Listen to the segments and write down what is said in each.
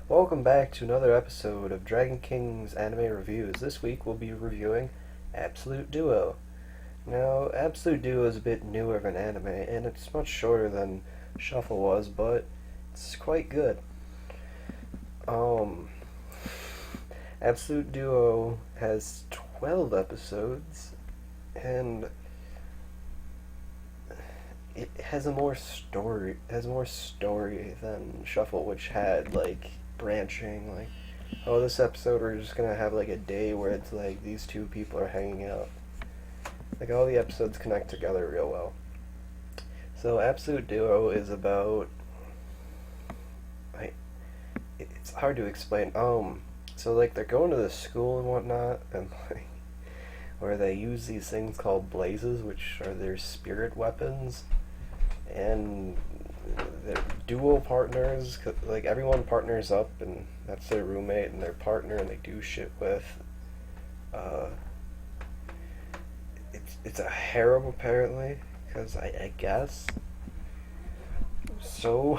Welcome back to another episode of Dragon King's Anime Reviews. This week we'll be reviewing Absolute Duo. Now, Absolute Duo is a bit newer of an anime, and it's much shorter than Shuffle was, but it's quite good. Um, Absolute Duo has 12 episodes, and it has more story than Shuffle, which had branching, oh, this episode we're just gonna have a day where it's these two people are hanging out. All the episodes connect together real well. So Absolute Duo is about, it's hard to explain. So they're going to the school and whatnot, and where they use these things called blazes, which are their spirit weapons, and they're dual partners. Everyone partners up, and that's their roommate and their partner, and they do shit with. It's a harem apparently, because I guess. So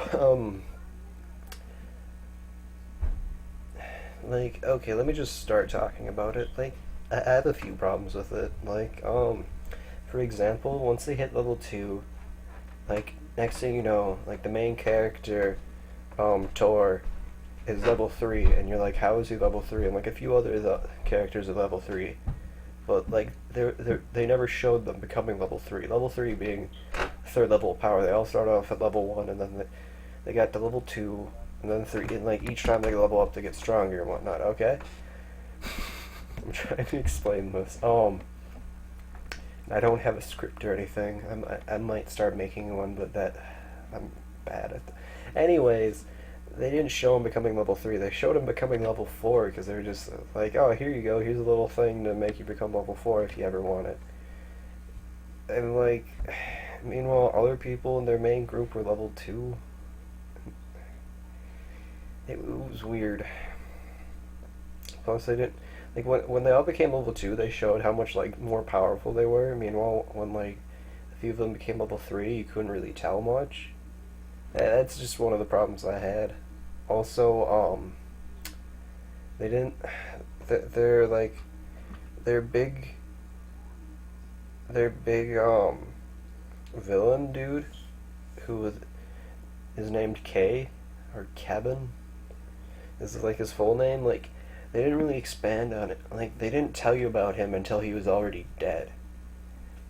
okay, let me just start talking about it. I have a few problems with it. For example, once they hit level 2, next thing you know, the main character, Tor, is level 3, and you're like, how is he level 3? And a few other characters are level 3, but they never showed them becoming level 3. Level 3 being third level of power. They all start off at level 1, and then they got to level 2, and then 3, and each time they level up, they get stronger and whatnot. Okay, I'm trying to explain this. I don't have a script or anything. I might start making one, but I'm bad at. Anyways, they didn't show him becoming level 3. They showed him becoming level 4 because they were just oh, here you go. Here's a little thing to make you become level 4 if you ever want it. And meanwhile, other people in their main group were level 2. It was weird. Plus, they didn't. When they all became level 2, they showed how much more powerful they were. Meanwhile, when a few of them became level 3, you couldn't really tell much. That's just one of the problems I had. Also, they didn't. Their big villain dude, who is named K or Kevin, is his full name. They didn't really expand on it. They didn't tell you about him until he was already dead.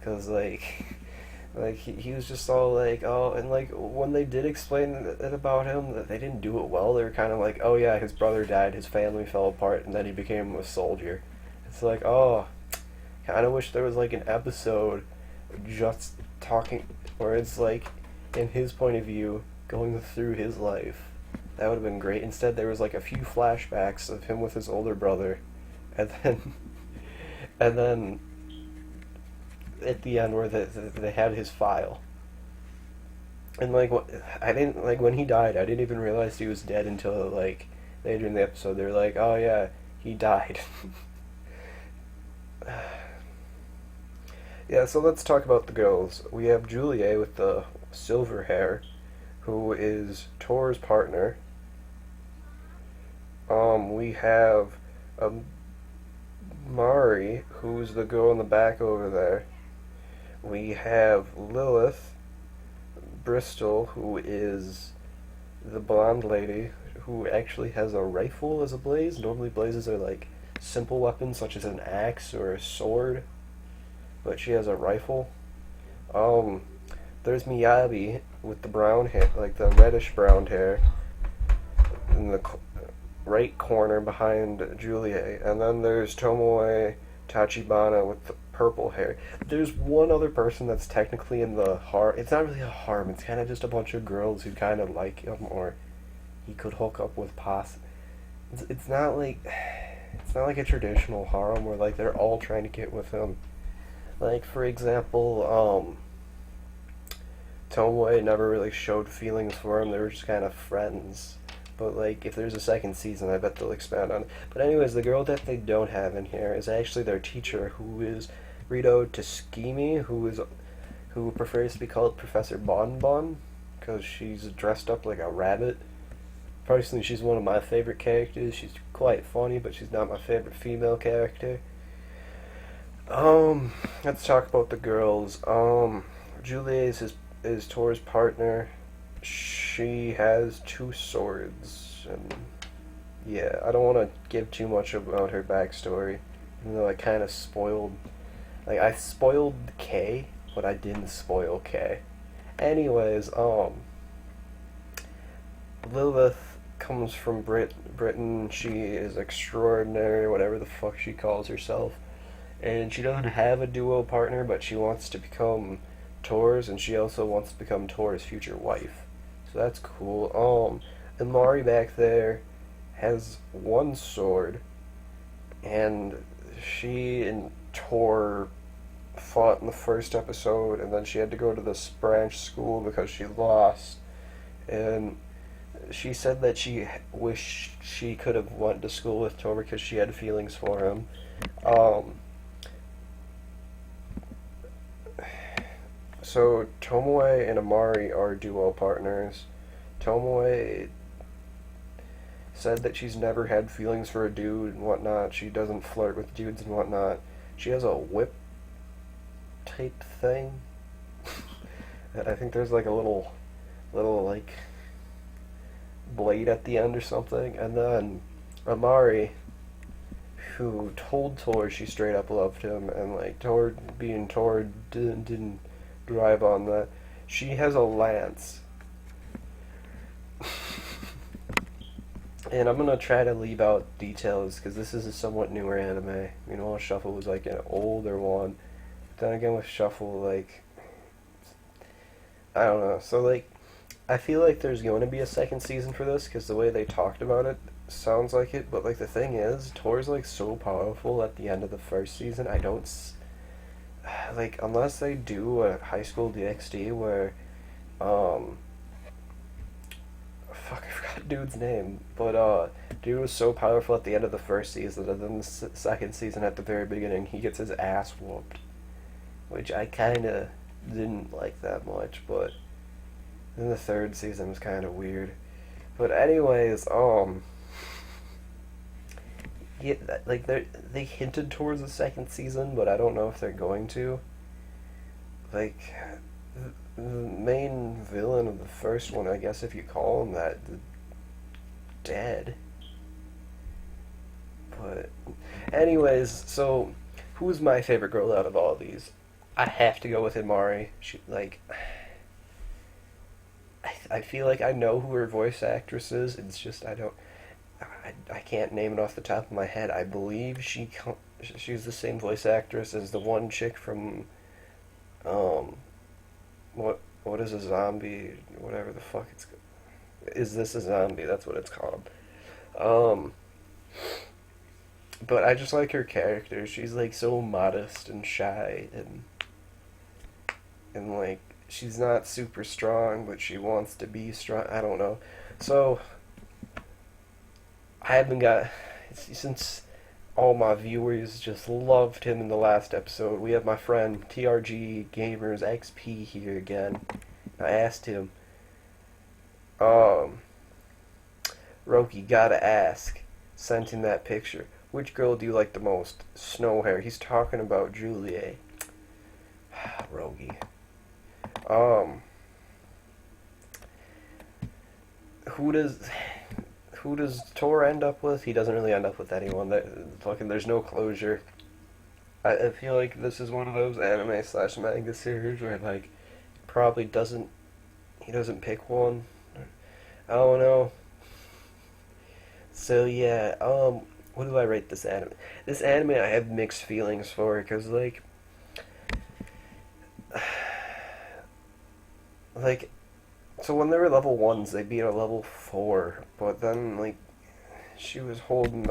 Cause he was just all oh, and when they did explain it about him, that they didn't do it well. They were kind of oh yeah, his brother died, his family fell apart, and then he became a soldier. It's oh, kind of wish there was an episode just talking, where it's in his point of view, going through his life. That would have been great. Instead, there was a few flashbacks of him with his older brother, and then at the end where they had his file. And I didn't when he died, I didn't even realize he was dead until later in the episode. They were oh yeah, he died. Yeah, so let's talk about the girls. We have Julie with the silver hair, who is Tor's partner. We have Mari, who's the girl in the back over there. We have Lilith Bristol, who is the blonde lady, who actually has a rifle as a blaze. Normally blazes are simple weapons such as an axe or a sword, but she has a rifle. There's Miyabi with the brown hair, the reddish brown hair, in the right corner behind Julie, and then there's Tomoe Tachibana with the purple hair. There's one other person that's technically in the harem. It's not really a harem, it's kind of just a bunch of girls who kind of like him, or he could hook up with It's not like a traditional harem where they're all trying to get with him. For example, Tomoe never really showed feelings for him. They were just kind of friends. But if there's a second season, I bet they'll expand on it. But anyways, the girl that they don't have in here is actually their teacher, who is Rito Toskimi, who prefers to be called Professor Bonbon, because she's dressed up like a rabbit. Personally, she's one of my favorite characters. She's quite funny, but she's not my favorite female character. Let's talk about the girls. Julia is Tor's partner. She has two swords, and yeah, I don't want to give too much about her backstory, even though I kind of spoiled. Like, I spoiled K, but I didn't spoil K. Anyways, Lilith comes from Britain. She is extraordinary, whatever the fuck she calls herself. And she doesn't have a duo partner, but she wants to become Tor's, and she also wants to become Tor's future wife. So that's cool. And Mari back there has one sword, and she and Tor fought in the first episode, and then she had to go to this branch school because she lost. And she said that she wished she could have went to school with Tor because she had feelings for him. So Tomoe and Amari are duo partners. Tomoe said that she's never had feelings for a dude and whatnot. She doesn't flirt with dudes and whatnot. She has a whip type thing. I think there's like a little like blade at the end or something. And then Amari, who told Tor she straight up loved him, and like Tor being Tor didn't drive on that. She has a lance. And I'm gonna try to leave out details because this is a somewhat newer anime. You know, Shuffle was like an older one. But then again, with Shuffle, like, I don't know. So like, I feel like there's going to be a second season for this because the way they talked about it sounds like it. But like the thing is, Tor's like so powerful at the end of the first season. I don't like, unless they do a High School DxD where fuck, I forgot the dude's name, but dude was so powerful at the end of the first season, and then the second season at the very beginning, he gets his ass whooped, which I kind of didn't like that much. But then the third season was kind of weird. But anyways, yeah, like they hinted towards a second season, but I don't know if they're going to. Like, the main villain of the first one, I guess if you call him that, dead. But anyways, so who's my favorite girl out of all these? I have to go with Imari. She, like, I feel like I know who her voice actress is. It's just I can't name it off the top of my head. I believe she's the same voice actress as the one chick from what is a zombie, whatever the fuck it's, Is This a Zombie? That's what it's called. But I just like her character. She's like so modest and shy, and like she's not super strong, but she wants to be strong. I don't know. So I haven't got, since all my viewers just loved him in the last episode. We have my friend TRG Gamers XP here again. I asked him, Roki, gotta ask, sent him that picture. Which girl do you like the most? Snow hair. He's talking about Juliet. Rogi. Who does Tor end up with? He doesn't really end up with anyone. There's no closure. I feel like this is one of those anime / manga series where like he doesn't pick one. I don't know. So yeah, what do I rate this anime? This anime I have mixed feelings for because like so when they were level 1s, they beat a level 4, but then like she was holding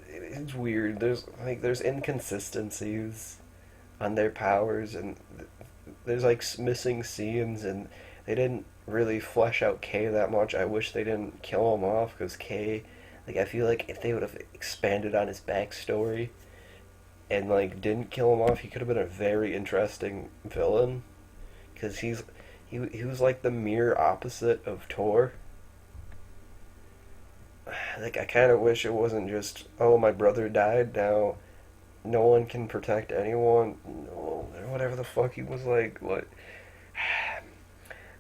it's weird. There's inconsistencies on their powers, and there's like missing scenes, and they didn't really flesh out K that much. I wish they didn't kill him off because K, like I feel like if they would have expanded on his backstory and like didn't kill him off, he could have been a very interesting villain because he was like the mirror opposite of Tor. like I kind of wish it wasn't just, oh, my brother died, now no one can protect anyone, no, whatever the fuck he was like. What?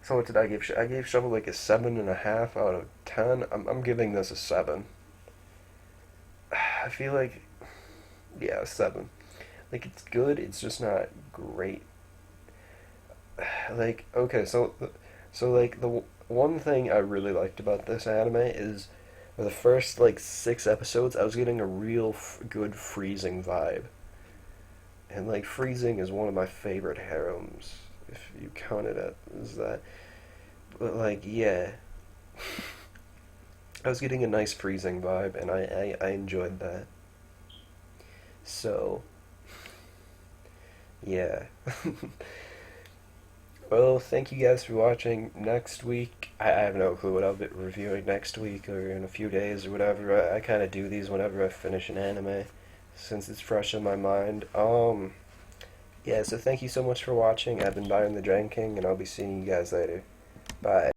So what did I give? I gave Shovel like a 7.5 out of 10. I'm giving this a 7. I feel like, yeah, 7. Like, it's good, it's just not great. Like, okay, so like the one thing I really liked about this anime is for the first like 6 episodes, I was getting a real good freezing vibe, and like freezing is one of my favorite harems, if you count it as that. But like, yeah, I was getting a nice freezing vibe, and I enjoyed that. So yeah. Well, thank you guys for watching. Next week, I have no clue what I'll be reviewing next week or in a few days or whatever. I kind of do these whenever I finish an anime, since it's fresh in my mind. Yeah, so thank you so much for watching. I've been Byron the Dragon King, and I'll be seeing you guys later. Bye.